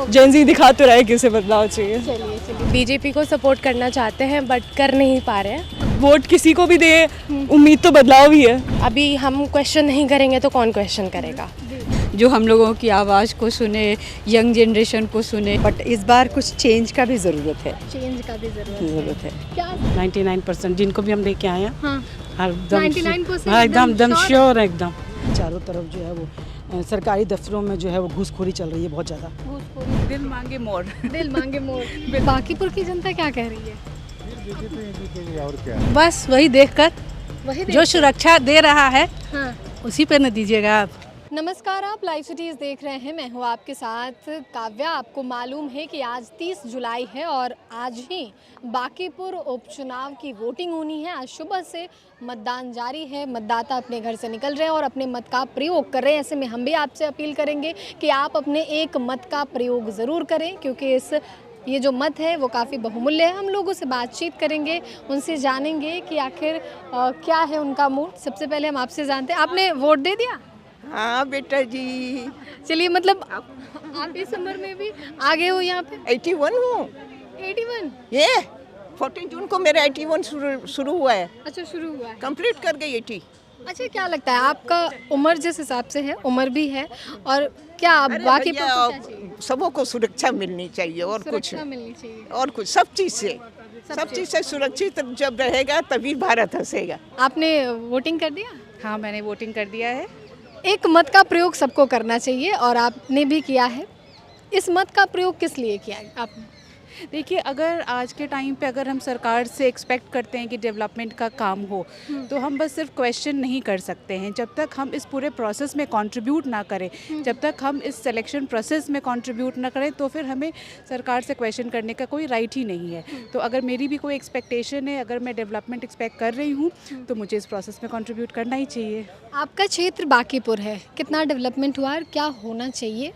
जेन जी दिखा तो रहा है कि उसे बदलाव चाहिए। चलिए चलिए, बीजेपी को सपोर्ट करना चाहते हैं बट कर नहीं पा रहे हैं। वोट किसी को भी दे, उम्मीद तो बदलाव ही है। अभी हम क्वेश्चन नहीं करेंगे तो कौन क्वेश्चन करेगा। जो हम लोगों की आवाज़ को सुने, यंग जनरेशन को सुने, बट इस बार कुछ चेंज का भी ज़रूरत है। चेंज का भी ज़रूरत है। क्या 99% जिनको भी हम लेके आए हैं, हाँ एकदम 99% हाँ एकदम sure? श्योर है एकदम। चारों तरफ जो है वो सरकारी दफ्तरों में जो है वो घूसखोरी चल रही है बहुत ज़्यादा। दिल मांगे मोर। दिल मांगे मोर। बाकीपुर की जनता क्या कह रही है? और क्या, बस वही देखकर वही जो सुरक्षा दे रहा है हाँ। उसी पर न दीजिएगा आप। नमस्कार, आप लाइव सिटीज़ देख रहे हैं। मैं हूँ आपके साथ काव्या। आपको मालूम है कि आज 30 जुलाई है और आज ही बांकीपुर उपचुनाव की वोटिंग होनी है। आज सुबह से मतदान जारी है, मतदाता अपने घर से निकल रहे हैं और अपने मत का प्रयोग कर रहे हैं। ऐसे में हम भी आपसे अपील करेंगे कि आप अपने एक मत का प्रयोग ज़रूर करें, क्योंकि ये जो मत है वो काफ़ी बहुमूल्य है। हम लोगों से बातचीत करेंगे, उनसे जानेंगे कि आखिर क्या है उनका मूड। सबसे पहले हम आपसे जानते हैं, आपने वोट दे दिया? हाँ बेटा जी। चलिए, मतलब आप इस उम्र में भी आगे हो यहाँ पे? 81 हूँ। 81? ये 14 जून को मेरा 81 शुरू हुआ है। अच्छा, शुरू हुआ है। कंप्लीट कर गई 80। अच्छा, क्या लगता है आपका उम्र जिस हिसाब से है, उम्र भी है, और क्या आप बाकी सबों को सुरक्षा मिलनी चाहिए और कुछ मिलनी चाहिए और कुछ सब चीज़ से सुरक्षित जब रहेगा तभी भारत हंसेगा। आपने वोटिंग कर दिया? हाँ, मैंने वोटिंग कर दिया है। एक मत का प्रयोग सबको करना चाहिए और आपने भी किया है। इस मत का प्रयोग किस लिए किया है आपने? देखिए, अगर आज के टाइम पे अगर हम सरकार से एक्सपेक्ट करते हैं कि डेवलपमेंट का काम हो, तो हम बस सिर्फ क्वेश्चन नहीं कर सकते हैं। जब तक हम इस पूरे प्रोसेस में कंट्रीब्यूट ना करें, जब तक हम इस सिलेक्शन प्रोसेस में कंट्रीब्यूट ना करें, तो फिर हमें सरकार से क्वेश्चन करने का कोई राइट ही नहीं है। तो अगर मेरी भी कोई एक्सपेक्टेशन है, अगर मैं डेवलपमेंट एक्सपेक्ट कर रही हूँ, तो मुझे इस प्रोसेस में कंट्रीब्यूट करना ही चाहिए। आपका क्षेत्र बांकीपुर है, कितना डेवलपमेंट हुआ और क्या होना चाहिए?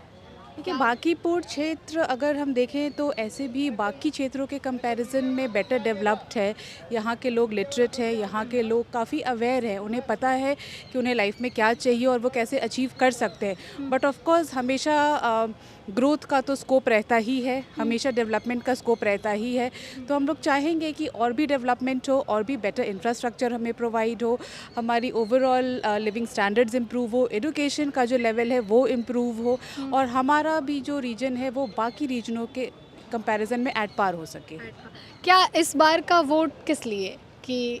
देखिए, बांकीपुर क्षेत्र अगर हम देखें तो ऐसे भी बाकी क्षेत्रों के कंपैरिजन में बेटर डेवलप्ड है। यहाँ के लोग लिटरेट है, यहाँ के लोग काफ़ी अवेयर हैं, उन्हें पता है कि उन्हें लाइफ में क्या चाहिए और वो कैसे अचीव कर सकते हैं। बट ऑफ कोर्स हमेशा ग्रोथ का तो स्कोप रहता ही है, हमेशा डेवलपमेंट का स्कोप रहता ही है। तो हम लोग चाहेंगे कि और भी डेवलपमेंट हो, और भी बेटर इंफ्रास्ट्रक्चर हमें प्रोवाइड हो, हमारी ओवरऑल लिविंग स्टैंडर्ड्स इम्प्रूव हो, एजुकेशन का जो लेवल है वो इम्प्रूव हो, और हमारा भी जो रीजन है वो बाकी रीजनों के कंपैरिजन में एट पार हो सके। क्या इस बार का वोट किस लिए, कि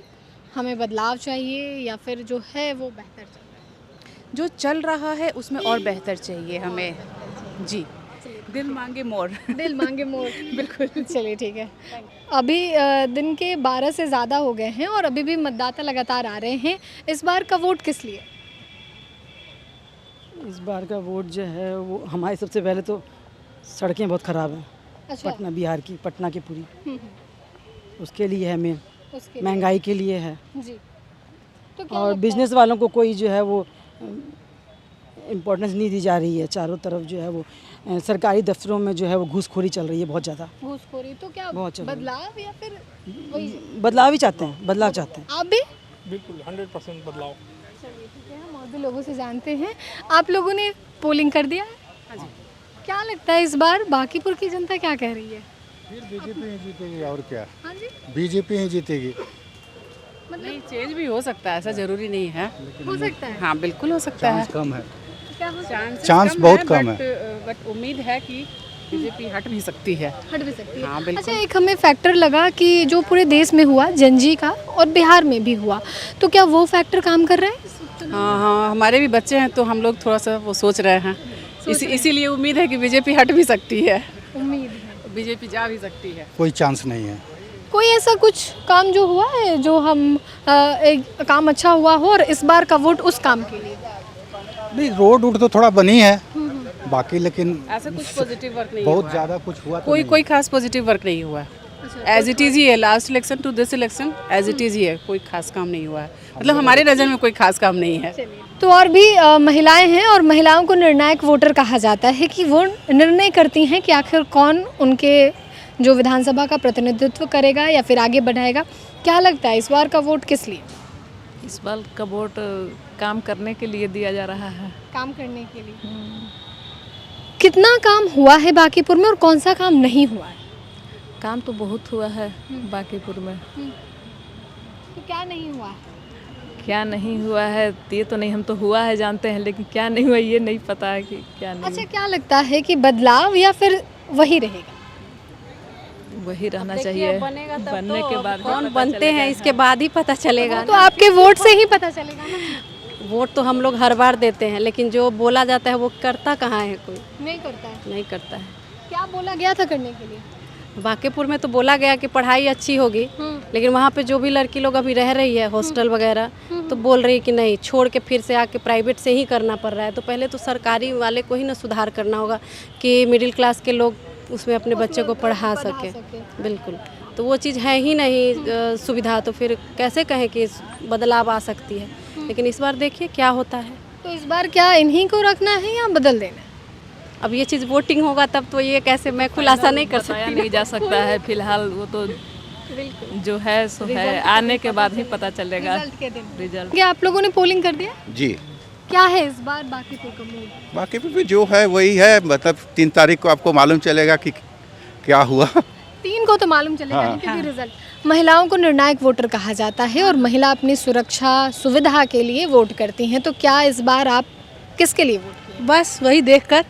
हमें बदलाव चाहिए या फिर जो है वो बेहतर चल रहा है? जो चल रहा है उसमें और बेहतर चाहिए हमें जी। दिल मांगे मोर। दिल मांगे मोर। बिल्कुल। चलिए, ठीक है। अभी दिन के 12 से ज़्यादा हो गए हैं और अभी भी मतदाता लगातार आ रहे हैं। इस बार का वोट किस लिए? इस बार का वोट जो है वो हमारे सबसे पहले तो सड़कें बहुत ख़राब हैं। अच्छा। पटना, बिहार की, पटना की पूरी, उसके लिए है मेन। उसके महंगाई के लिए है जी। तो क्या और लगता बिजनेस वालों को कोई जो है वो इम्पोर्टेंस नहीं दी जा रही है। चारों तरफ जो है वो सरकारी दफ्तरों में जो है वो घूसखोरी चल रही है बहुत ज़्यादा। घूसखोरी? तो क्या बहुत चल रही है। बदलाव या फिर वही? बदलाव ही चाहते हैं, बदलाव चाहते हैं। आप भी? बिल्कुल 100% बदलाव। चलिए, ठीक है। हम और भी लोगों से जानते हैं। आप लोगों ने पोलिंग कर दिया है? हाँ जी। क्या लगता है इस बार बांकीपुर की जनता क्या कह रही है? फिर बीजेपी ही जीतेगी और क्या। हाँ जी। बीजेपी ही जीतेगी। मतलब नहीं, चेंज भी हो सकता है, ऐसा ज़रूरी नहीं है। हो सकता है। हाँ, बिल्कुल हो सकता है। चांस कम है। क्या हो सकता है? चांस बहुत कम है। बट उम्मीद है कि बीजेपी हट भी सकती है। हट भी सकती है। हाँ, बिल्कुल। अच्छा, एक हमें फैक्टर लगा कि जो पूरे देश में हुआ जनजी का और बिहार में भी हुआ, तो क्या वो फैक्टर काम कर रहा है? हाँ हाँ, हमारे भी बच्चे हैं तो हम लोग थोड़ा सा वो सोच रहे हैं। इसीलिए उम्मीद है कि बीजेपी हट भी सकती है, उम्मीद है। बीजेपी जा भी सकती है। कोई चांस नहीं है। कोई ऐसा कुछ काम जो हुआ है जो हम एक काम अच्छा हुआ हो और इस बार का वोट उस काम के लिए? नहीं, रोड वोड तो थोड़ा बनी है, बाकी लेकिन ऐसा कुछ पॉजिटिव वर्क नहीं बहुत हुआ है। ज़्यादा कुछ हुआ तो कोई नहीं। कोई खास पॉजिटिव वर्क नहीं हुआ है। एज इट इज़ ही है, last election to this election as it is ही है, कोई खास काम नहीं हुआ है। मतलब हमारे नज़र में कोई खास काम नहीं है। तो और भी महिलाएं हैं और महिलाओं को निर्णायक वोटर कहा जाता है कि वो निर्णय करती हैं कि आखिर कौन उनके जो विधानसभा का प्रतिनिधित्व करेगा या फिर आगे बढ़ाएगा। क्या लगता है इस बार का वोट किस लिए? इस बार का वोट काम करने के लिए दिया जा रहा है। काम करने के लिए। कितना काम हुआ है बांकीपुर में और कौन सा काम नहीं हुआ है? काम तो बहुत हुआ है बांकीपुर में। तो क्या नहीं हुआ है? क्या नहीं हुआ है ये तो नहीं, हम तो हुआ है जानते हैं, लेकिन क्या नहीं हुआ ये नहीं पता है कि क्या नहीं। अच्छा, क्या लगता है कि बदलाव या फिर वही रहेगा? वही रहना चाहिए, बनने के बाद कौन बनते हैं इसके बाद ही पता चलेगा। तो आपके वोट से ही पता चलेगा ना। वोट तो हम लोग हर बार देते हैं, लेकिन जो बोला जाता है वो करता कहाँ है, कोई नहीं करता है। नहीं करता है। क्या बोला गया था करने के लिए? बांकीपुर में तो बोला गया कि पढ़ाई अच्छी होगी, लेकिन वहाँ पे जो भी लड़की लोग अभी रह रही है हॉस्टल वगैरह, तो बोल रही है कि नहीं, छोड़ के फिर से आके प्राइवेट से ही करना पड़ रहा है। तो पहले तो सरकारी वाले को ही ना सुधार करना होगा कि मिडिल क्लास के लोग उसमें अपने बच्चे को पढ़ा सके। बिल्कुल, तो वो चीज़ है ही नहीं सुविधा, तो फिर कैसे कहें कि बदलाव आ सकती है। लेकिन इस बार देखिए क्या होता है। तो इस बार क्या इन्हीं को रखना है या बदल देना है? अब ये चीज़ वोटिंग होगा तब तो ये कैसे मैं खुलासा नहीं कर बताया सकती। नहीं जा सकता है फिलहाल, वो तो जो है सो है, आने के बाद ही पता चलेगा रिजल्ट के दिन। रिजल्ट। क्या आप लोगों ने पोलिंग कर दिया? जी, क्या है इस बार बांकीपुर का मूड? बाकी भी जो है वही है, मतलब 3 तारीख को आपको मालूम चलेगा कि क्या हुआ। 3 को तो मालूम चलेगा नहीं, क्योंकि रिजल्ट। महिलाओं को निर्णायक वोटर कहा जाता है और महिला अपनी सुरक्षा सुविधा के लिए वोट करती हैं। तो क्या इस बार आप किसके लिए वोट किए? बस वही देखकर,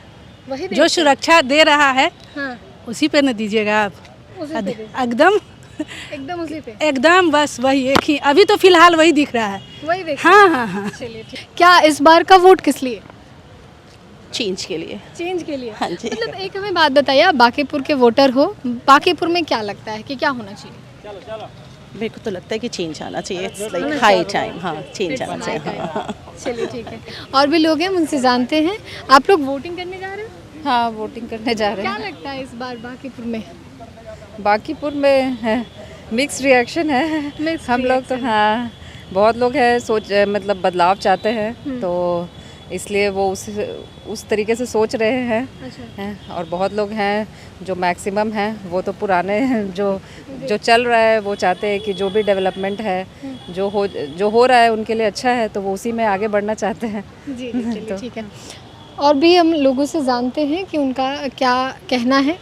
वही जो सुरक्षा दे रहा है हाँ, उसी पे न दीजिएगा आप। उसी पे दे। एकदम एकदम उसी पे। एकदम बस वही एक ही, अभी तो फिलहाल वही दिख रहा है। वही देखिए। हाँ हाँ हाँ। चलिए ठीक। क्या इस बार का वोट किस लिए? चेंज के लिए। चेंज के लिए। हाँ जी। मतलब एक हमें बात बताइए, आप बांकीपुर के वोटर हो, बांकीपुर में क्या लगता है कि क्या होना चाहिए? मेरे को तो लगता है कि चेंज आना चाहिए। It's like high time. हाँ, चेंज आना चाहिए। हाँ। चलिए ठीक है। और भी लोग हैं, उनसे जानते हैं। आप लोग वोटिंग करने जा रहे हो? हाँ, वोटिंग करने जा रहे क्या लगता है इस बार बांकीपुर में? हैं। बांकीपुर में है मिक्स रिएक्शन है। हम लोग तो हाँ, बहुत लोग हैं मतलब बदलाव चाहते हैं, तो इसलिए वो उस तरीके से सोच रहे हैं। हैं, और बहुत लोग हैं जो मैक्सिमम हैं वो तो पुराने हैं, जो चल रहा है वो चाहते हैं कि जो भी डेवलपमेंट है जो हो रहा है उनके लिए अच्छा है, तो वो उसी में आगे बढ़ना चाहते हैं। जी चलिए ठीक है। और भी हम लोगों से जानते हैं कि उनका क्या कहना है।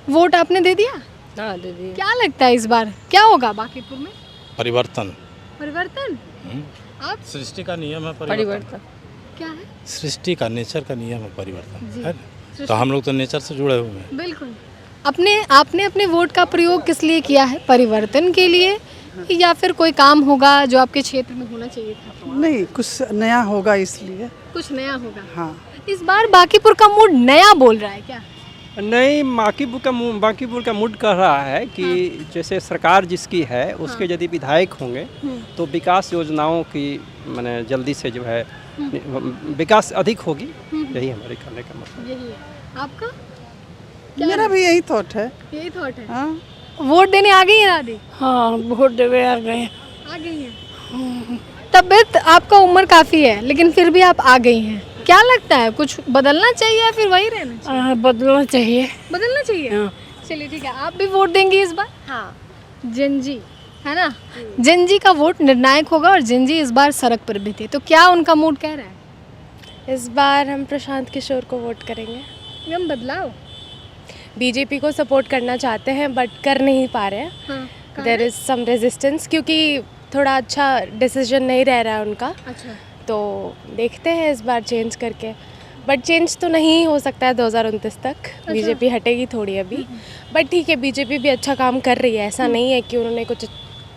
वोट आपने दे दिया? हाँ, दे दिए। क्या लगता है इस बार क्या होगा बांकीपुर में? परिवर्तन। परिवर्तन? आप? सृष्टि का नियम है परिवर्तन। क्या है? सृष्टि का, नेचर का नियम है परिवर्तन, है ना? तो हम लोग तो नेचर से जुड़े हुए हैं। बिल्कुल। आपने अपने वोट का प्रयोग किस लिए किया है? परिवर्तन के लिए या फिर कोई काम होगा जो आपके क्षेत्र में होना चाहिए था? नहीं, कुछ नया होगा इसलिए। कुछ नया होगा। हाँ। इस बार बांकीपुर का मूड नया बोल रहा है क्या? नहीं, बांकीपुर का मूड कह रहा है कि जैसे सरकार जिसकी है उसके यदि विधायक होंगे तो विकास योजनाओं की माने जल्दी से जो है विकास अधिक होगी। यही हमारे कहने का मतलब। यही है। आपका? मेरा भी यही थॉट है। यही थॉट है। हाँ। वोट देने आ गई है दादी? हाँ, वोट देवे आ गए। आ गई हैं। तबीयत आपका उम्र काफ़ी है, लेकिन फिर भी आप आ गई हैं। क्या लगता है कुछ बदलना चाहिए या फिर वही रहना चाहिए? बदलना चाहिए। बदलना चाहिए। चलिए ठीक है। आप भी वोट देंगी इस बार? हाँ। जनजी है ना, जनजी का वोट निर्णायक होगा और जनजी इस बार सड़क पर भी थे, तो क्या उनका मूड कह रहा है? इस बार हम प्रशांत किशोर को वोट करेंगे। एकदम बदलाव। बीजेपी को सपोर्ट करना चाहते हैं बट कर नहीं पा रहे हैं। देयर इज़ सम रेजिस्टेंस, क्योंकि थोड़ा अच्छा डिसीजन नहीं रह रहा है उनका। अच्छा। तो देखते हैं इस बार चेंज करके, बट चेंज तो नहीं हो सकता है 2029 तक। अच्छा। बीजेपी हटेगी थोड़ी अभी, बट ठीक है, बीजेपी भी अच्छा काम कर रही है, ऐसा नहीं है कि उन्होंने कुछ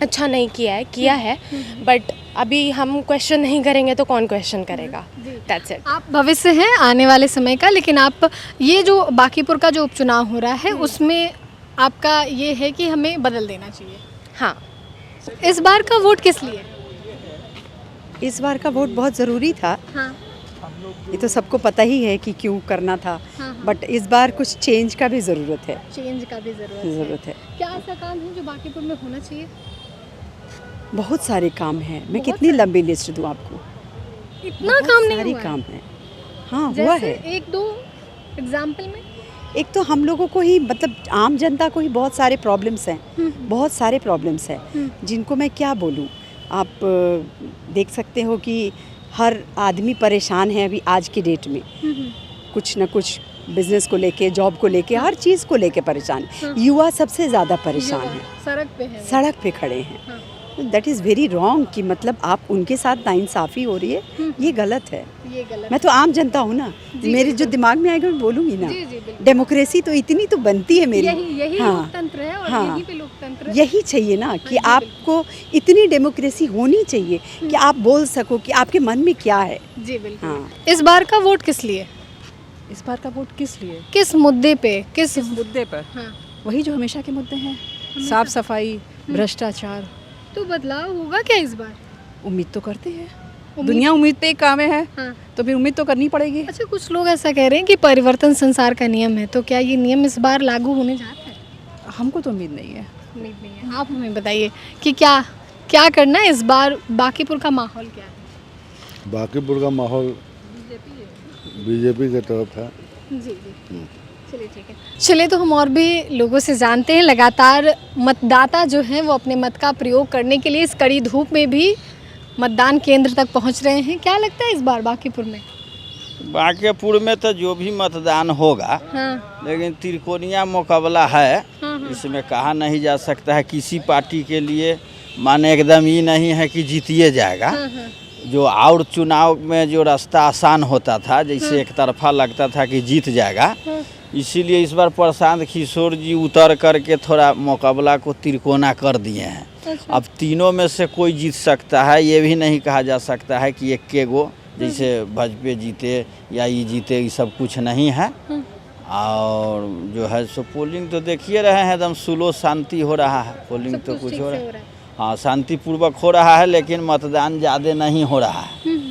अच्छा नहीं किया है, बट अभी हम क्वेश्चन नहीं करेंगे तो कौन क्वेश्चन करेगा। That's it. आप भविष्य हैं आने वाले समय का, लेकिन आप ये जो बांकीपुर का जो उपचुनाव हो रहा है उसमें आपका ये है कि हमें बदल देना चाहिए। हाँ। इस बार का वोट किस लिए? इस बार का वोट बहुत ज़रूरी था। हाँ। ये तो सबको पता ही है कि क्यों करना था। हाँ। बट इस बार कुछ चेंज का भी ज़रूरत है। चेंज का भी ज़रूरत है। क्या ऐसा काम है जो बांकीपुर में होना चाहिए? बहुत सारे काम हैं। मैं कितनी लंबी लिस्ट दूँ आपको? इतना काम नहीं सारी हुआ है। काम है। हाँ, हुआ जैसे है। एक दो एग्जाम्पल में। एक तो हम लोगों को ही, मतलब आम जनता को ही बहुत सारे प्रॉब्लम्स हैं। बहुत सारे प्रॉब्लम्स हैं जिनको मैं क्या बोलूँ। आप देख सकते हो कि हर आदमी परेशान है अभी आज की डेट में। कुछ न कुछ बिजनेस को लेके, जॉब को लेके, हर चीज़ को लेके परेशान। युवा सबसे ज़्यादा परेशान है, सड़क पे है। सड़क पे खड़े हैं। दैट इज़ वेरी रॉन्ग कि मतलब आप उनके साथ नाइंसाफ़ी हो रही है, ये गलत है। ये गलत। मैं तो आम जनता हूँ ना, मेरे जो दिमाग में आएगा मैं बोलूँगी ना। डेमोक्रेसी तो इतनी तो बनती है मेरी। यही लोकतंत्र है और हाँ, यहीं पे लोकतंत्र है। यही चाहिए ना कि आपको इतनी डेमोक्रेसी होनी चाहिए कि आप बोल सको कि आपके मन में क्या है। जी बिल्कुल। हाँ। इस बार का वोट किस लिए? इस बार का वोट किस लिए? किस मुद्दे पे? किस मुद्दे पर? हाँ। वही जो हमेशा के मुद्दे हैं, साफ सफाई, भ्रष्टाचार। तो बदलाव होगा क्या इस बार? उम्मीद तो करते हैं, दुनिया उम्मीद पे काम है। हाँ। तो फिर उम्मीद तो करनी पड़ेगी। अच्छा, कुछ लोग ऐसा कह रहे हैं कि परिवर्तन संसार का नियम है, तो क्या ये नियम इस बार लागू होने जा रहा है? हमको तो उम्मीद नहीं है। उम्मीद नहीं है। आप हमें बताइए कि क्या करना है इस बार? बांकीपुर का माहौल क्या है? बांकीपुर का माहौल बीजेपी की तरफ है। जी। चलिए ठीक है। चलिए तो हम और भी लोगों से जानते हैं। लगातार मतदाता जो हैं वो अपने मत का प्रयोग करने के लिए इस कड़ी धूप में भी मतदान केंद्र तक पहुंच रहे हैं। क्या लगता है इस बार बांकीपुर में? बांकीपुर में तो जो भी मतदान होगा, हाँ। लेकिन त्रिकोणीय मुकाबला है। हाँ। इसमें कहा नहीं जा सकता है किसी पार्टी के लिए माने एकदम ये नहीं है कि जीतिए जाएगा। हाँ। जो और चुनाव में जो रास्ता आसान होता था, जैसे एक तरफा लगता था कि जीत जाएगा, इसीलिए इस बार प्रशांत किशोर जी उतर करके थोड़ा मुकाबला को त्रिकोणा कर दिए हैं। अच्छा। अब तीनों में से कोई जीत सकता है, ये भी नहीं कहा जा सकता है कि एक के गो जैसे भाजपा जीते या ये जीते, ये सब कुछ नहीं है। और जो है सो पोलिंग तो देखिए रहे हैं, एकदम स्लो शांति हो रहा है। पोलिंग तो कुछ हो रहा है, हाँ, शांतिपूर्वक हो रहा है, लेकिन मतदान ज़्यादा नहीं हो रहा है।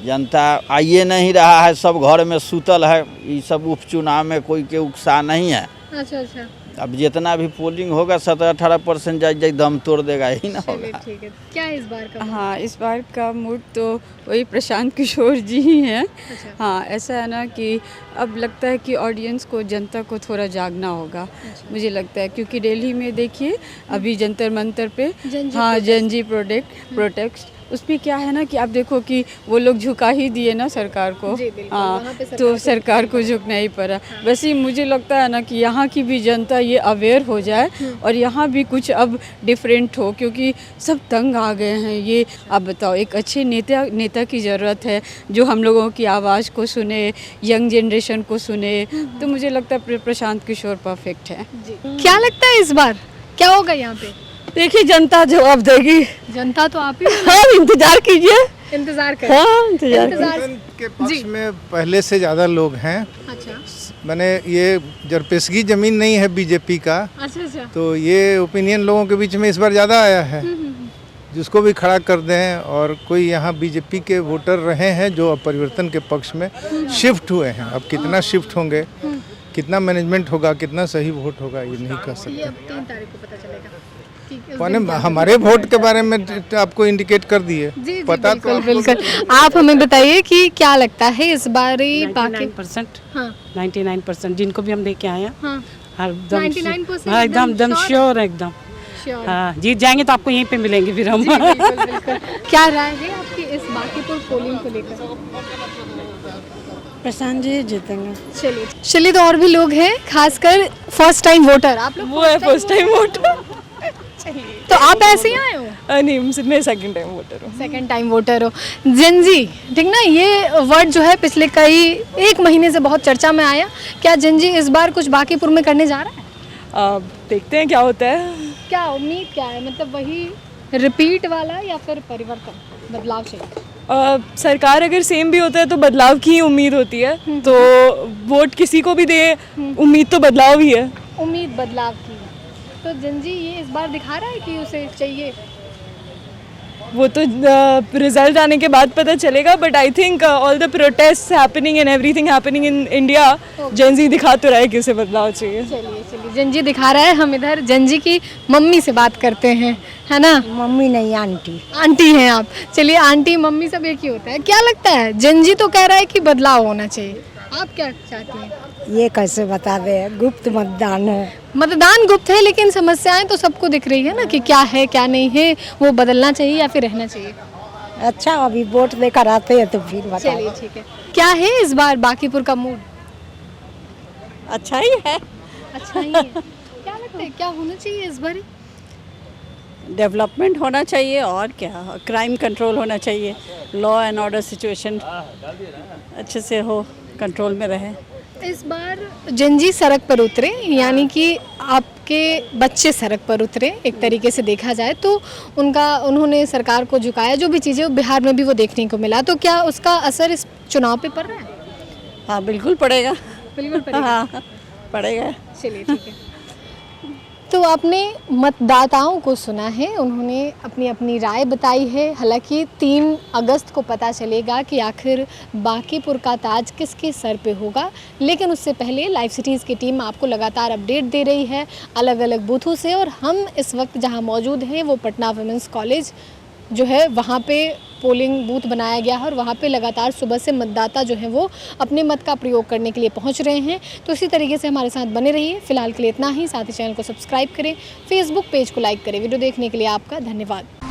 जनता आइए नहीं रहा है, सब घर में सूतल है। ये सब उपचुनाव में कोई के उत्साह नहीं है। अच्छा। अब जितना भी पोलिंग होगा 17-18% जाए दम तोड़ देगा, यही ना होगा। ठीक है। क्या इस बार का? हाँ, इस बार का मूड तो वही प्रशांत किशोर जी ही हैं। अच्छा। हाँ, ऐसा है ना कि अब लगता है कि ऑडियंस को, जनता को थोड़ा जागना होगा। अच्छा। मुझे लगता है क्योंकि दिल्ली में देखिए अभी जंतर मंतर पे, जनजी हाँ, जनजी प्रोटेक्ट उसमें क्या है ना कि आप देखो कि वो लोग झुका ही दिए ना सरकार को। हाँ, तो सरकार को झुकना ही पड़ा। वैसे ही मुझे लगता है ना कि यहाँ की भी जनता ये अवेयर हो जाए और यहाँ भी कुछ अब डिफरेंट हो, क्योंकि सब तंग आ गए हैं। ये आप बताओ, एक अच्छे नेता की ज़रूरत है जो हम लोगों की आवाज़ को सुने, यंग जनरेशन को सुने। तो मुझे लगता है प्रशांत किशोर परफेक्ट है। क्या लगता है इस बार क्या होगा यहाँ पे? देखिए, जनता जवाब देगी। जनता तो आप ही हाँ, इंतजार कीजिए। इंतजार करें। हाँ, इंतजार के पक्ष में पहले से ज़्यादा लोग हैं। अच्छा। मैंने ये जरपेशगी ज़मीन नहीं है बीजेपी का। अच्छा। तो ये ओपिनियन लोगों के बीच में इस बार ज़्यादा आया है, जिसको भी खड़ा कर दें। और कोई यहाँ बीजेपी के वोटर रहे हैं जो अब परिवर्तन के पक्ष में शिफ्ट हुए हैं। अब कितना शिफ्ट होंगे, कितना मैनेजमेंट होगा, कितना सही वोट होगा, ये नहीं कह सकते। ये अब 3 तारीख को पता चलेगा। हमारे वोट के बारे में आपको इंडिकेट कर दिए। पता तो बिल्कुल। आप हमें बताइए कि क्या लगता है इस बार? 99% जिनको भी हम देख के आए हैं, हाँ, एकदम 99% हाँ, एकदम श्योर, एकदम हाँ, जीत जाएंगे तो आपको यहीं पे मिलेंगे फिर हम। बिल्कुल। क्या राय है आपकी इस बांकीपुर पोलिंग को लेकर? प्रशांत जी जीतेंगे। चलिए तो और भी लोग हैं, खासकर फर्स्ट टाइम वोटर। आप लोग? वो है फर्स्ट टाइम वोटर। तो आप ऐसे ही आए हो? नहीं, मैं सेकंड टाइम वोटर हूँ। सेकंड टाइम वोटर हो। जनजी, ठीक ना, ये वर्ड जो है पिछले एक महीने से बहुत चर्चा में आया। क्या जनजी इस बार कुछ बांकीपुर में करने जा रहा है? देखते हैं क्या होता है। क्या उम्मीद क्या है? मतलब वही रिपीट वाला या फिर परिवर्तन, बदलाव चाहिए? सरकार अगर सेम भी होता है तो बदलाव की ही उम्मीद होती है। तो वोट किसी को भी दे, उम्मीद तो बदलाव ही है। उम्मीद बदलाव की है। तो जनजी ये इस बार दिखा रहा है कि उसे चाहिए? वो तो रिजल्ट आने के बाद पता चलेगा। But I think all the protest happening and everything happening in India, Gen Z दिखा तो रहा है कि उसे बदलाव चाहिए। चलिए जनजी दिखा रहा है। हम इधर जनजी की मम्मी से बात करते हैं, है ना? मम्मी नहीं, आंटी। आंटी हैं आप। चलिए, आंटी मम्मी सब एक ही होता है। क्या लगता है? जनजी तो कह रहा है कि बदलाव होना चाहिए, आप क्या चाहती हैं? ये कैसे बता दे, गुप्त मतदान है। मतदान गुप्त है, लेकिन समस्याएं तो सबको दिख रही है ना कि क्या है क्या नहीं है, वो बदलना चाहिए या फिर रहना चाहिए। अच्छा, अभी वोट देकर आते हैं तो फिर बताओ। चलिए ठीक है। क्या है इस बार बांकीपुर का मूड? अच्छा ही है। अच्छा ही है। क्या लगता है क्या होना चाहिए इस बार? डेवलपमेंट होना चाहिए और क्या, क्राइम कंट्रोल होना चाहिए, लॉ एंड ऑर्डर सिचुएशन अच्छे से हो, कंट्रोल में रहे। इस बार जंजी सड़क पर उतरे, यानी कि आपके बच्चे सड़क पर उतरे, एक तरीके से देखा जाए तो उन्होंने सरकार को झुकाया, जो भी चीज़ें बिहार में भी वो देखने को मिला, तो क्या उसका असर इस चुनाव पे पड़ रहा है? हाँ बिल्कुल पड़ेगा। बिल्कुल पड़ेगा। हाँ पड़ेगा। चलिए ठीक है। तो आपने मतदाताओं को सुना है, उन्होंने अपनी अपनी राय बताई है। हालांकि 3 अगस्त को पता चलेगा कि आखिर बांकीपुर का ताज किसके सर पे होगा, लेकिन उससे पहले लाइव सिटीज़ की टीम आपको लगातार अपडेट दे रही है अलग अलग बूथों से। और हम इस वक्त जहां मौजूद हैं वो पटना वुमेंस कॉलेज जो है, वहाँ पे पोलिंग बूथ बनाया गया है और वहाँ पे लगातार सुबह से मतदाता जो है वो अपने मत का प्रयोग करने के लिए पहुँच रहे हैं। तो इसी तरीके से हमारे साथ बने रहिए। फिलहाल के लिए इतना ही। साथ ही चैनल को सब्सक्राइब करें, फेसबुक पेज को लाइक करें। वीडियो देखने के लिए आपका धन्यवाद।